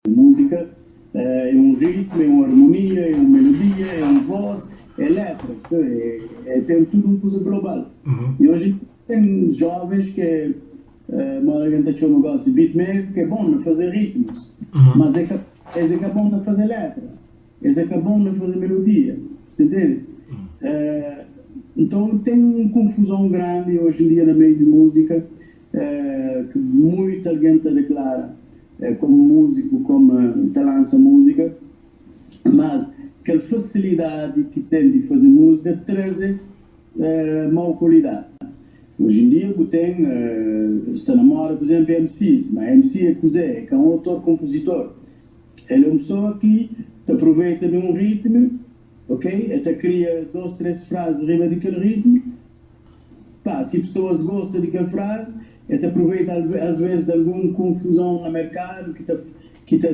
música é um ritmo, é uma harmonia, é uma melodia, é uma voz, é letras, tem tudo uma coisa global. E hoje tem jovens que uma gente chama negócio de beatmaker, que é bom na fazer ritmos, mas é que é bom na fazer letra, é que é bom na fazer melodia, você entende? Então tem uma confusão grande hoje em dia no meio de música, que muita gente declara como músico, como te lança música, mas aquela facilidade que tem de fazer música traz má qualidade. Hoje em dia tem, se namora, por exemplo, MCs, mas MC é cozer, que é um autor-compositor. Ele é uma pessoa que te aproveita de um ritmo, ok? Até cria 2, 3 frases de rima daquele ritmo. Pá, se pessoas gostam daquela frase, até aproveita às vezes de alguma confusão no mercado que te